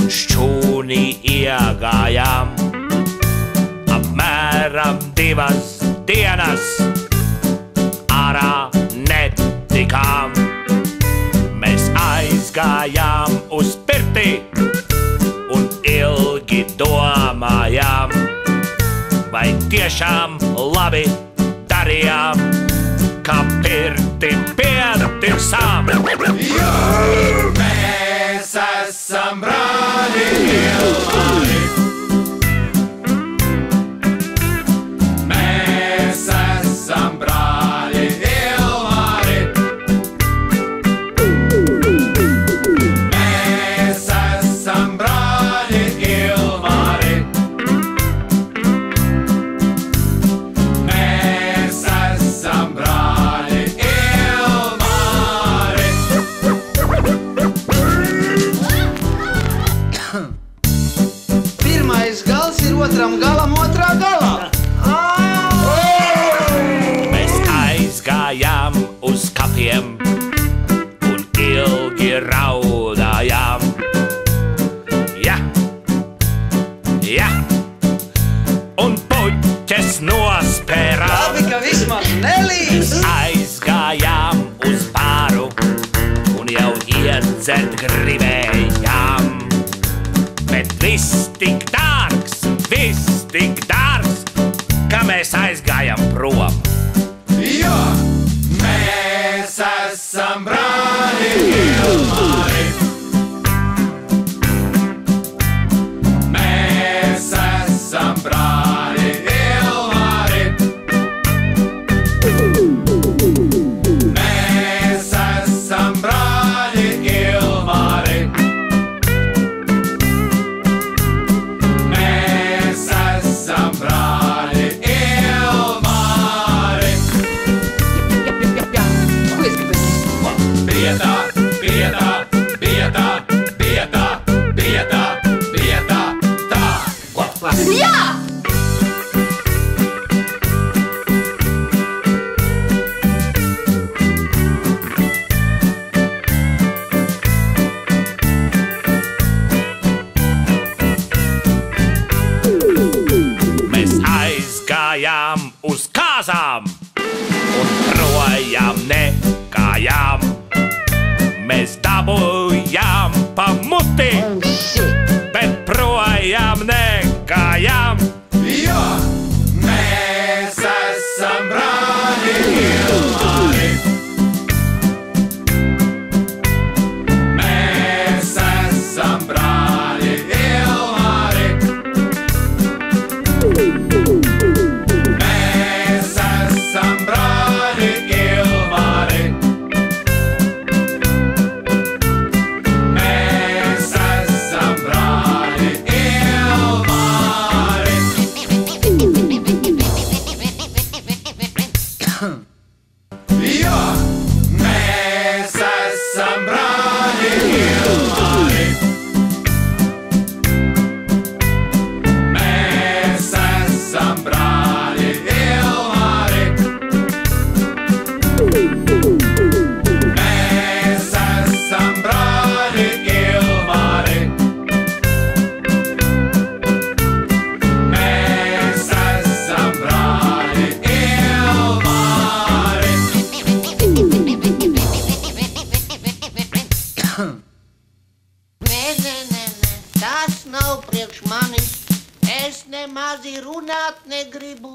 un šķūnī iegājām. Apmēram 2 dienas ārā netikām. Mēs aizgājām uz pirti un ilgi domājām, vai tiešām labi darījām, kā pirti pietirsām. Mēs esam brāļi Ilmari. Mēs esam brāļi Ilmari. Mēs esam brāļi Ilmari. Mēs esam brāļi Ilmari. Pirmais gals ir otram galam otrā galā. Mēs aizgājām uz kapiem un ilgi raudājām. Ja, ja, un puķes nospērām. Labi, ka vismaz nelīs. Aizgājām uz bāru un jau iedzert gribējām. Bet viss tik dārgs, ka mēs aizgājām prom. Jo mēs esam brāļi Ilmari. Mēs esam brāļi Ilmari. Mēs esam brāļi Ilmari. Mēs esam brāļi Ilmari. Ko es gribēju? Biedā, biedā, biedā, biedā, biedā, biedā, tā. Jā! Mēs aizgājām uz kāzām un projām nekājām. Mēs dabūjām pa muti, bet projām nekājām. Jo mēs esam brāļi Ilmari. Mēs esam brāļi Ilmari. Mēs esam brāļi Ilmari. Mēs esam brāļi Ilmari. Jo mēs esam brāļi Ilmari. Mēs esam brāļi Ilmari. Mēs esam brāļi Ilmari. Mēs esam brāļi Ilmari. Nē, tas nav priekš manis. Es nemaz runāt negribu.